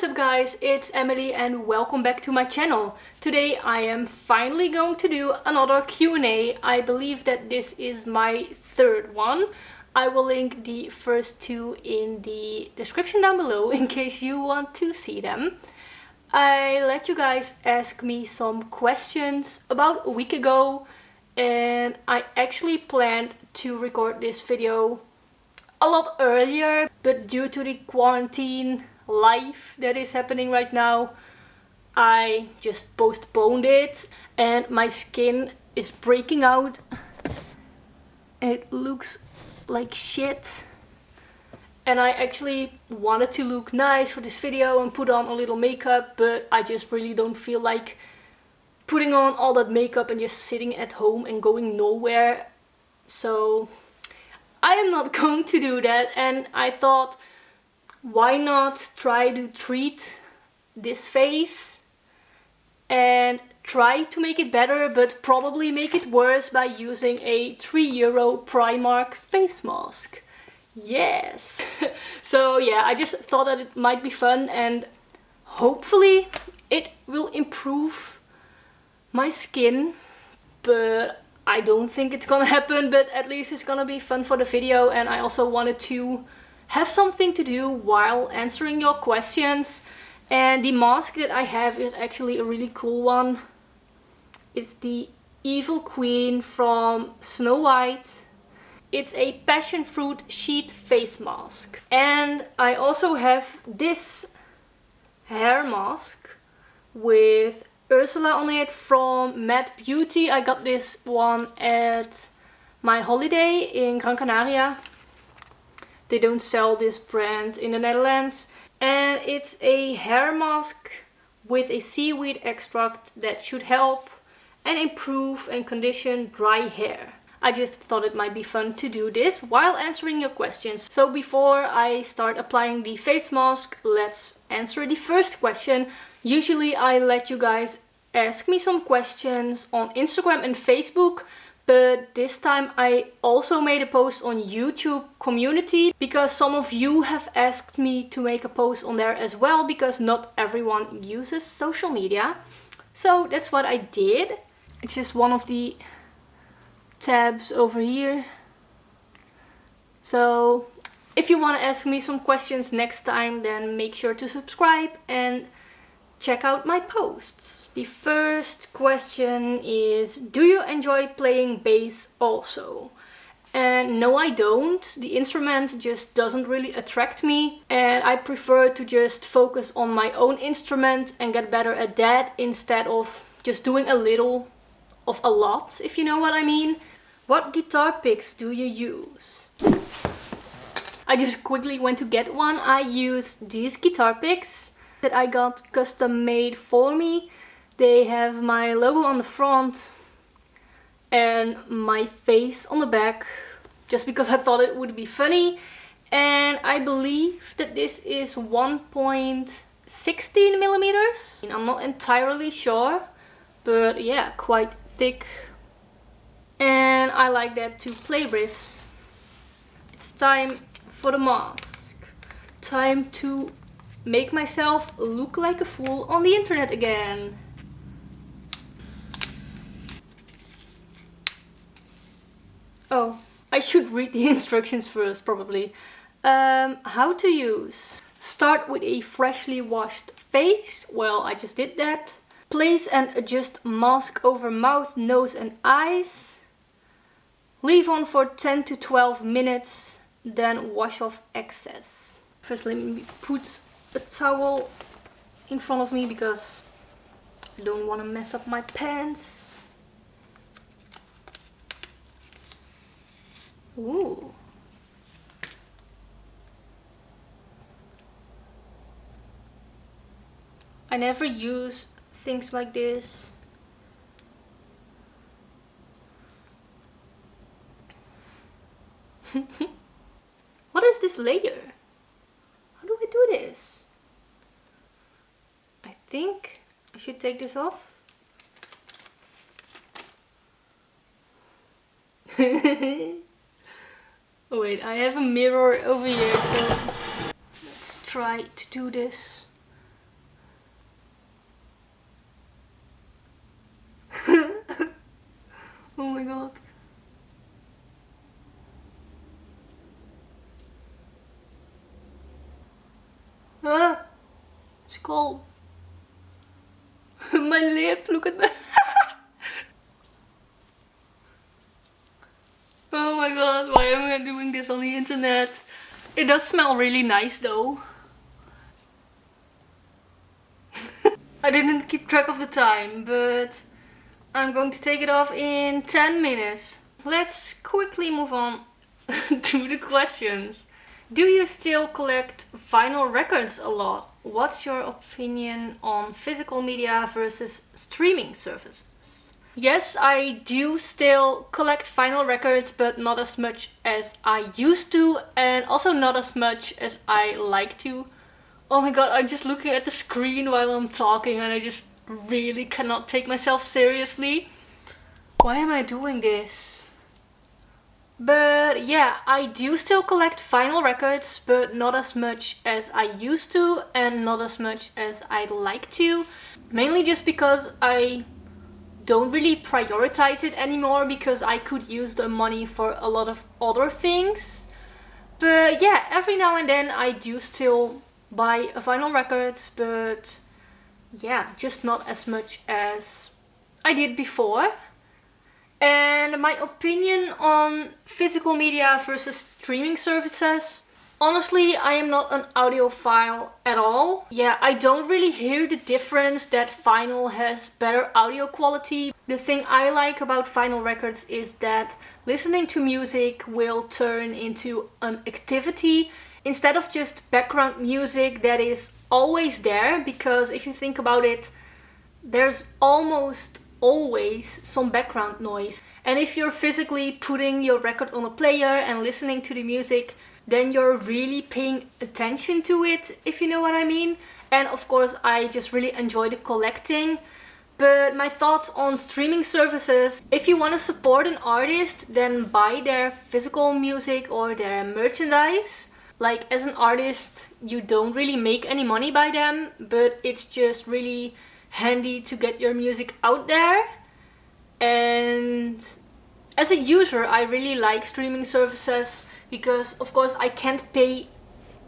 What's up guys, it's Emily and welcome back to my channel. Today I am finally going to do another Q&A. I believe that this is my third one. I will link the first two in the description down below in case you want to see them. I let you guys ask me some questions about a week ago and I actually planned to record this video a lot earlier, but due to the quarantine life that is happening right now, I just postponed it and my skin is breaking out and it looks like shit. And I actually wanted to look nice for this video and put on a little makeup, but I just really don't feel like putting on all that makeup and just sitting at home and going nowhere. So I am not going to do that, and I thought, why not try to treat this face and try to make it better, but probably make it worse by using a €3 Primark face mask. Yes! So yeah, I just thought that it might be fun and hopefully it will improve my skin, but I don't think it's gonna happen, but at least it's gonna be fun for the video. And I also wanted to have something to do while answering your questions. And the mask that I have is actually a really cool one. It's the Evil Queen from Snow White. It's a passion fruit sheet face mask. And I also have this hair mask with Ursula on it from Mad Beauty. I got this one at my holiday in Gran Canaria. They don't sell this brand in the Netherlands. And it's a hair mask with a seaweed extract that should help and improve and condition dry hair. I just thought it might be fun to do this while answering your questions. So before I start applying the face mask, let's answer the first question. Usually I let you guys ask me some questions on Instagram and Facebook, but this time I also made a post on YouTube community because some of you have asked me to make a post on there as well, because not everyone uses social media. So that's what I did. It's just one of the tabs over here. So if you want to ask me some questions next time, then make sure to subscribe and check out my posts. The first question is, do you enjoy playing bass also? And no, I don't. The instrument just doesn't really attract me, and I prefer to just focus on my own instrument and get better at that instead of just doing a little of a lot, if you know what I mean. What guitar picks do you use? I just quickly went to get one. I use these guitar picks that I got custom made for me. They have my logo on the front and my face on the back, just because I thought it would be funny. And I believe that this is 1.16 millimeters. I'm not entirely sure, but yeah, quite thick. And I like that to play riffs. It's time for the mask. Time to make myself look like a fool on the internet again. Oh, I should read the instructions first, probably. How to use. Start with a freshly washed face. Well, I just did that. Place and adjust mask over mouth, nose and eyes. Leave on for 10 to 12 minutes, then wash off excess. First let me put a towel in front of me because I don't want to mess up my pants. Ooh. I never use things like this. What is this layer? How do I do this? I think I should take this off. Wait, I have a mirror over here, so let's try to do this What's it called? My lip, look at that. Oh my god, why am I doing this on the internet? It does smell really nice though. I didn't keep track of the time, but I'm going to take it off in 10 minutes. Let's quickly move on to the questions. Do you still collect vinyl records a lot? What's your opinion on physical media versus streaming services? Yes, I do still collect vinyl records, but not as much as I used to, and also not as much as I like to. Oh my god, I'm just looking at the screen while I'm talking and I just really cannot take myself seriously. Why am I doing this? But yeah, I do still collect vinyl records, but not as much as I used to and not as much as I'd like to. Mainly just because I don't really prioritize it anymore, because I could use the money for a lot of other things. But yeah, every now and then I do still buy vinyl records, but yeah, just not as much as I did before. And my opinion on physical media versus streaming services. Honestly, I am not an audiophile at all. Yeah, I don't really hear the difference that vinyl has better audio quality. The thing I like about vinyl records is that listening to music will turn into an activity instead of just background music that is always there, because if you think about it, there's almost always some background noise. And if you're physically putting your record on a player and listening to the music, then you're really paying attention to it, if you know what I mean. And of course, I just really enjoy the collecting. But my thoughts on streaming services: if you want to support an artist, then buy their physical music or their merchandise. Like, as an artist, you don't really make any money by them, but it's just really handy to get your music out there. And as a user, I really like streaming services because, of course, I can't pay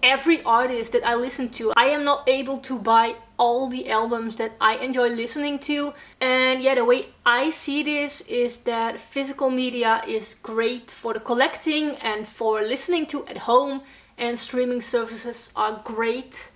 every artist that I listen to. I am not able to buy all the albums that I enjoy listening to. And yeah, the way I see this is that physical media is great for the collecting and for listening to at home, and streaming services are great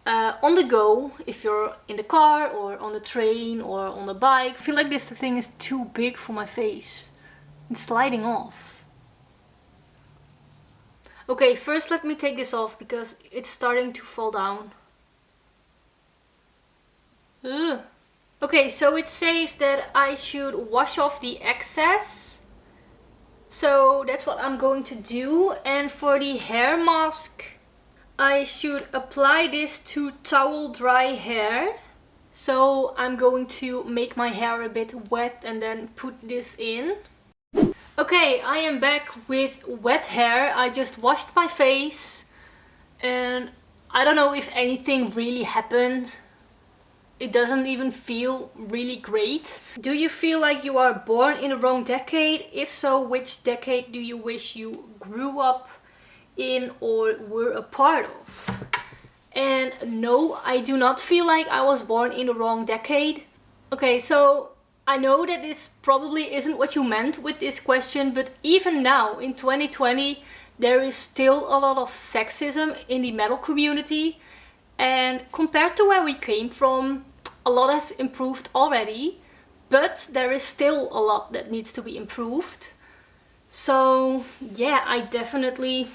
on the go, if you're in the car or on the train or on the bike. I feel like this thing is too big for my face. It's sliding off. Okay, first let me take this off because it's starting to fall down. Ugh. Okay, so it says that I should wash off the excess. So that's what I'm going to do. And for the hair mask, I should apply this to towel dry hair. So I'm going to make my hair a bit wet and then put this in. Okay, I am back with wet hair. I just washed my face and I don't know if anything really happened. It doesn't even feel really great. Do you feel like you are born in the wrong decade? If so, which decade do you wish you grew up in or were a part of? And no, I do not feel like I was born in the wrong decade. Okay, so I know that this probably isn't what you meant with this question, but even now in 2020 there is still a lot of sexism in the metal community. And compared to where we came from, a lot has improved already, but there is still a lot that needs to be improved. So yeah, I definitely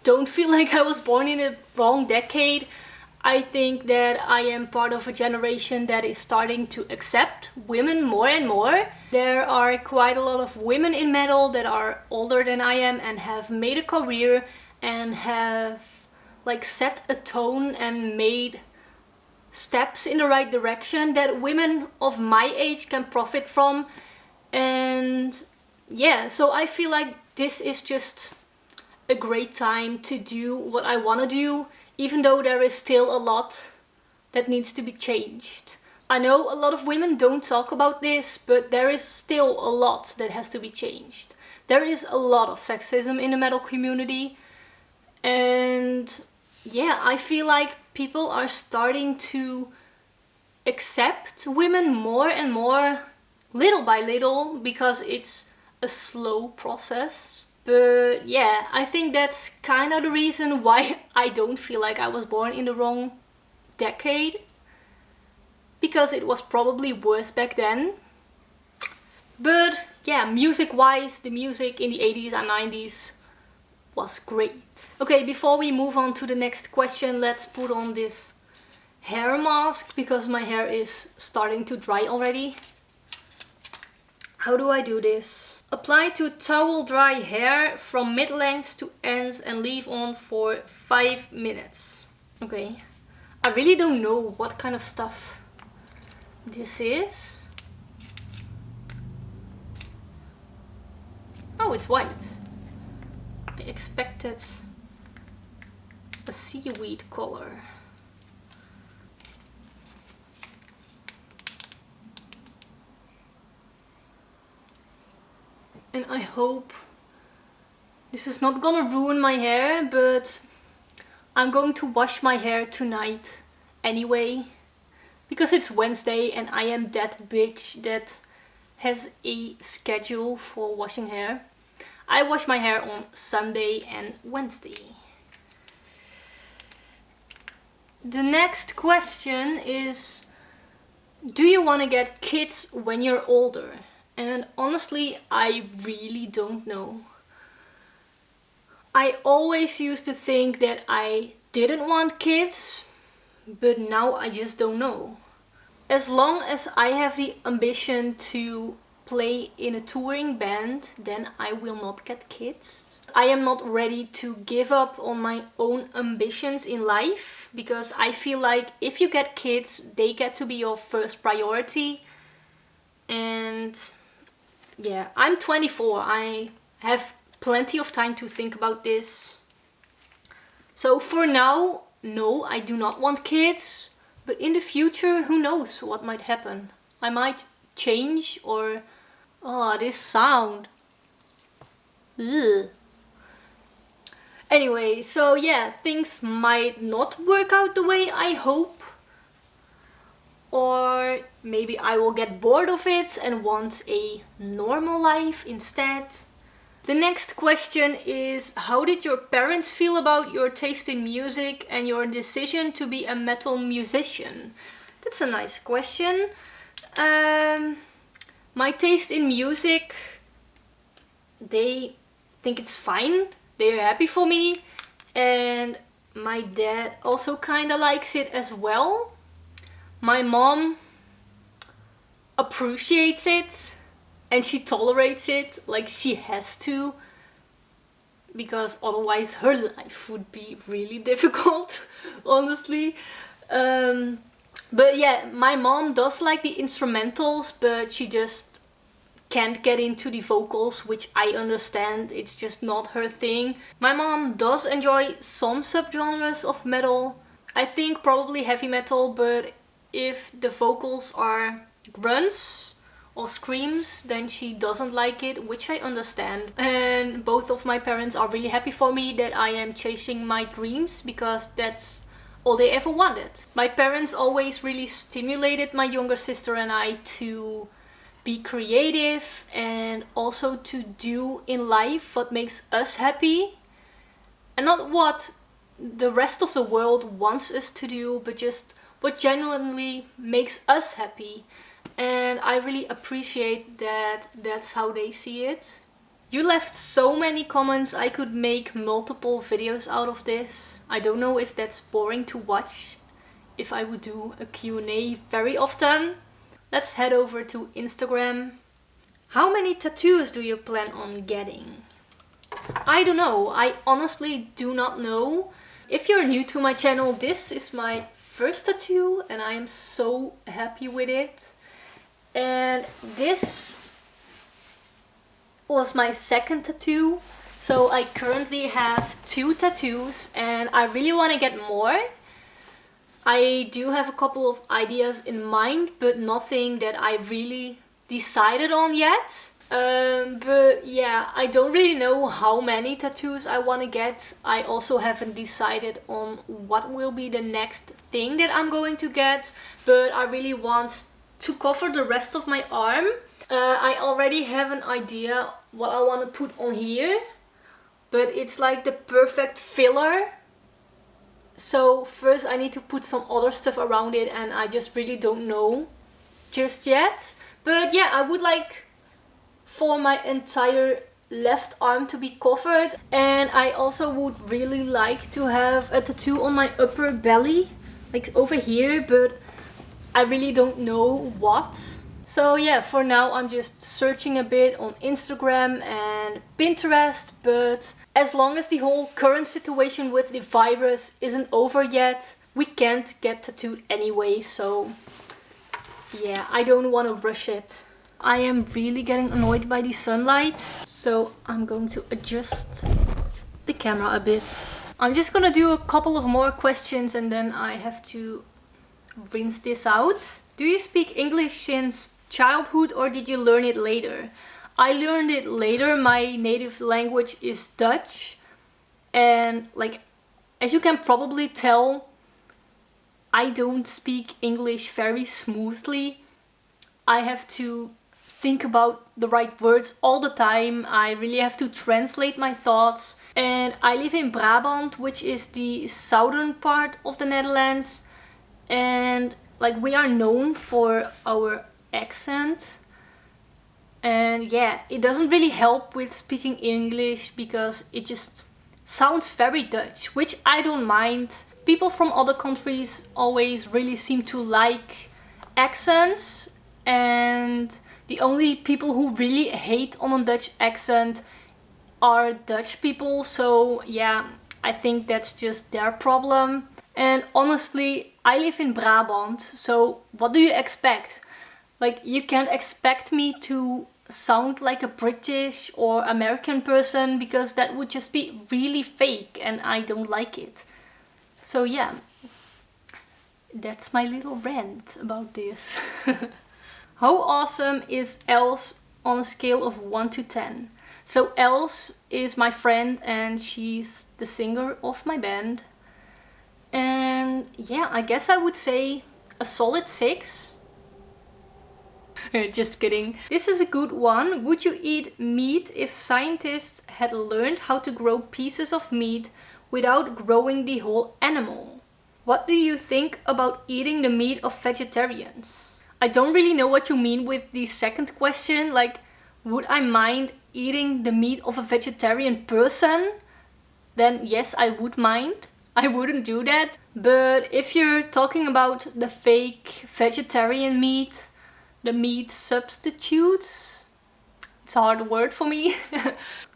don't feel like I was born in the wrong decade. I think that I am part of a generation that is starting to accept women more and more. There are quite a lot of women in metal that are older than I am and have made a career and have like set a tone and made steps in the right direction that women of my age can profit from. And yeah, so I feel like this is just a great time to do what I want to do, even though there is still a lot that needs to be changed. I know a lot of women don't talk about this, but there is still a lot that has to be changed. There is a lot of sexism in the metal community, and yeah, I feel like people are starting to accept women more and more, little by little, because it's a slow process. But yeah, I think that's kind of the reason why I don't feel like I was born in the wrong decade, because it was probably worse back then. But yeah, music wise, the music in the 80s and 90s was great. Okay, before we move on to the next question, let's put on this hair mask because my hair is starting to dry already. How do I do this? Apply to towel dry hair from mid-length to ends and leave on for 5 minutes. Okay, I really don't know what kind of stuff this is. Oh, it's white. I expected a seaweed color. And I hope this is not gonna ruin my hair, but I'm going to wash my hair tonight anyway, because it's Wednesday and I am that bitch that has a schedule for washing hair. I wash my hair on Sunday and Wednesday. The next question is, do you want to get kids when you're older? And honestly, I really don't know. I always used to think that I didn't want kids, but now I just don't know. As long as I have the ambition to play in a touring band, then I will not get kids. I am not ready to give up on my own ambitions in life, because I feel like if you get kids, they get to be your first priority. And yeah, I'm 24. I have plenty of time to think about this. So for now, no, I do not want kids. But in the future, who knows what might happen? I might change or... Oh, this sound. Ugh. Anyway, so yeah, things might not work out the way I hope. Or maybe I will get bored of it and want a normal life instead. The next question is, how did your parents feel about your taste in music and your decision to be a metal musician? That's a nice question. My taste in music, they think it's fine. They're happy for me. And my dad also kind of likes it as well. My mom appreciates it. And she tolerates it, like she has to, because otherwise her life would be really difficult, honestly. But yeah, my mom does like the instrumentals, but she just can't get into the vocals, which I understand. It's just not her thing. My mom does enjoy some subgenres of metal. I think probably heavy metal, but if the vocals are grunts or screams, then she doesn't like it, which I understand. And both of my parents are really happy for me that I am chasing my dreams, because that's all they ever wanted. My parents always really stimulated my younger sister and I to be creative and also to do in life what makes us happy, and not what the rest of the world wants us to do, but just what genuinely makes us happy. And I really appreciate that that's how they see it. You left so many comments, I could make multiple videos out of this. I don't know if that's boring to watch, if I would do a Q&A very often. Let's head over to Instagram. How many tattoos do you plan on getting? I don't know. I honestly do not know. If you're new to my channel, this is my first tattoo and I am so happy with it. And this was my second tattoo. So I currently have 2 tattoos and I really want to get more. I do have a couple of ideas in mind, but nothing that I really decided on yet. But yeah, I don't really know how many tattoos I want to get. I also haven't decided on what will be the next thing that I'm going to get, but I really want to cover the rest of my arm. I already have an idea what I want to put on here, but it's like the perfect filler. So first I need to put some other stuff around it, and I just really don't know just yet. But yeah, I would like for my entire left arm to be covered, and I also would really like to have a tattoo on my upper belly, like over here, but I really don't know what. So yeah, for now I'm just searching a bit on Instagram and Pinterest, but as long as the whole current situation with the virus isn't over yet, we can't get tattooed anyway, so yeah, I don't want to rush it. I am really getting annoyed by the sunlight, so I'm going to adjust the camera a bit. I'm just gonna do a couple of more questions and then I have to rinse this out. Do you speak English since childhood or did you learn it later? I learned it later. My native language is Dutch, and like, as you can probably tell, I don't speak English very smoothly. I have to think about the right words all the time. I really have to translate my thoughts. And I live in Brabant, which is the southern part of the Netherlands. And like, we are known for our accent. And yeah, it doesn't really help with speaking English because it just sounds very Dutch, which I don't mind. People from other countries always really seem to like accents, and the only people who really hate on a Dutch accent are Dutch people. So yeah, I think that's just their problem. And honestly, I live in Brabant, so what do you expect? Like, you can't expect me to sound like a British or American person because that would just be really fake and I don't like it. So yeah, that's my little rant about this. How awesome is Els on a scale of 1 to 10? So Els is my friend and she's the singer of my band. And yeah, I guess I would say a solid 6. Just kidding. This is a good one. Would you eat meat if scientists had learned how to grow pieces of meat without growing the whole animal? What do you think about eating the meat of vegetarians? I don't really know what you mean with the second question. Like, would I mind eating the meat of a vegetarian person? Then yes, I would mind. I wouldn't do that. But if you're talking about the fake vegetarian meat, the meat substitutes, it's a hard word for me,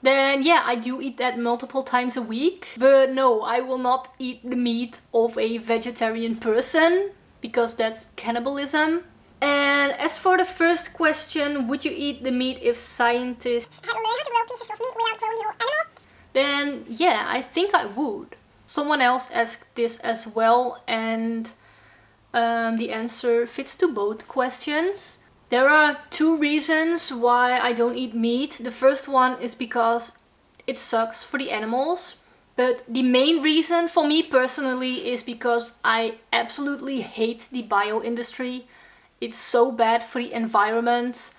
then yeah, I do eat that multiple times a week. But no, I will not eat the meat of a vegetarian person because that's cannibalism. And as for the first question, would you eat the meat if scientists had learned how to grow pieces of meat without growing the whole animal? Then yeah, I think I would. Someone else asked this as well, and the answer fits to both questions. There are 2 reasons why I don't eat meat. The first one is because it sucks for the animals. But the main reason for me personally is because I absolutely hate the bio industry. It's so bad for the environment,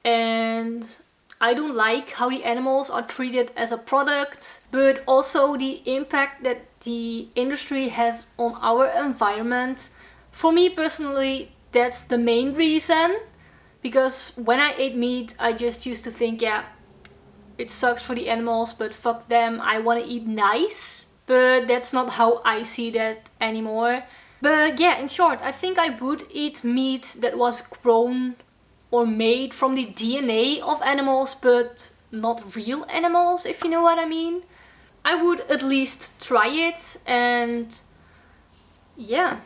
and I don't like how the animals are treated as a product, but also the impact that the industry has on our environment. For me personally, that's the main reason, because when I ate meat, I just used to think, yeah, it sucks for the animals, but fuck them, I want to eat nice. But that's not how I see that anymore. But yeah, in short, I think I would eat meat that was grown or made from the DNA of animals, but not real animals, if you know what I mean. I would at least try it, and yeah,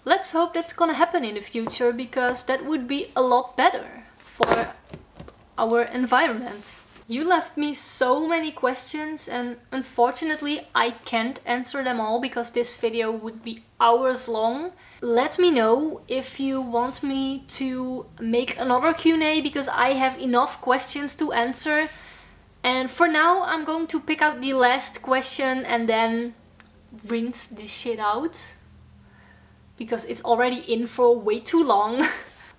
let's hope that's gonna happen in the future, because that would be a lot better for our environment. You left me so many questions and unfortunately I can't answer them all because this video would be hours long. Let me know if you want me to make another Q&A because I have enough questions to answer. And for now I'm going to pick out the last question and then rinse this shit out because it's already in for way too long.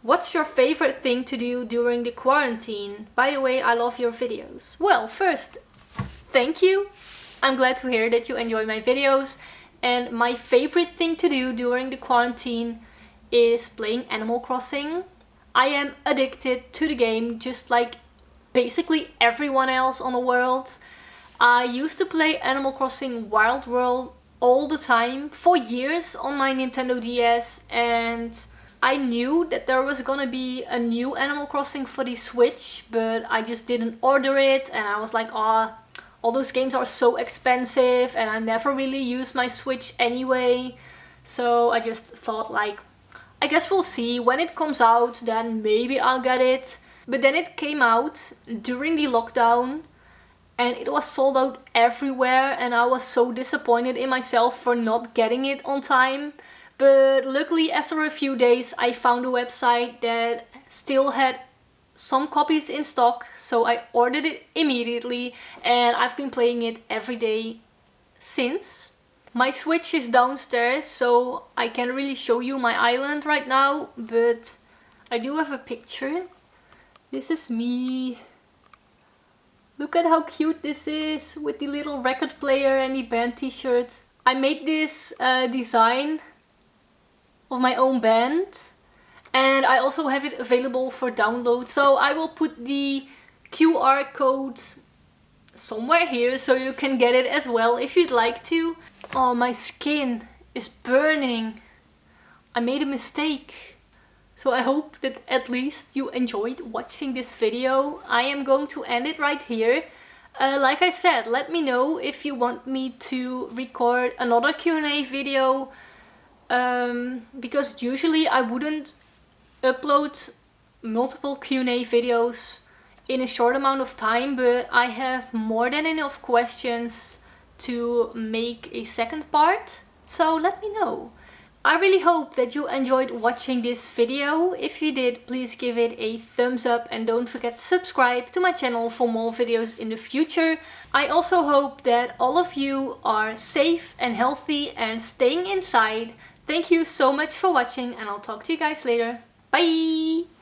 What's your favorite thing to do during the quarantine? By the way, I love your videos. Well, first, thank you. I'm glad to hear that you enjoy my videos. And my favorite thing to do during the quarantine is playing Animal Crossing. I am addicted to the game just like basically everyone else on the world. I used to play Animal Crossing Wild World all the time for years on my Nintendo DS, and I knew that there was gonna be a new Animal Crossing for the Switch, but I just didn't order it and I was like, oh, all those games are so expensive and I never really use my Switch anyway. So I just thought like, I guess we'll see when it comes out, then maybe I'll get it. But then it came out during the lockdown and it was sold out everywhere and I was so disappointed in myself for not getting it on time. But luckily after a few days I found a website that still had some copies in stock, so I ordered it immediately and I've been playing it every day since. My Switch is downstairs, so I can't really show you my island right now, but I do have a picture. This is me. Look at how cute this is with the little record player and the band t-shirt. I made this design of my own band and I also have it available for download, so I will put the QR code somewhere here so you can get it as well if you'd like to. Oh, my skin is burning. I made a mistake. So I hope that at least you enjoyed watching this video. I am going to end it right here. Like I said, let me know if you want me to record another Q&A video. Because usually I wouldn't upload multiple Q&A videos in a short amount of time, but I have more than enough questions to make a second part, so let me know. I really hope that you enjoyed watching this video. If you did, please give it a thumbs up and don't forget to subscribe to my channel for more videos in the future. I also hope that all of you are safe and healthy and staying inside. Thank you so much for watching and I'll talk to you guys later. Bye!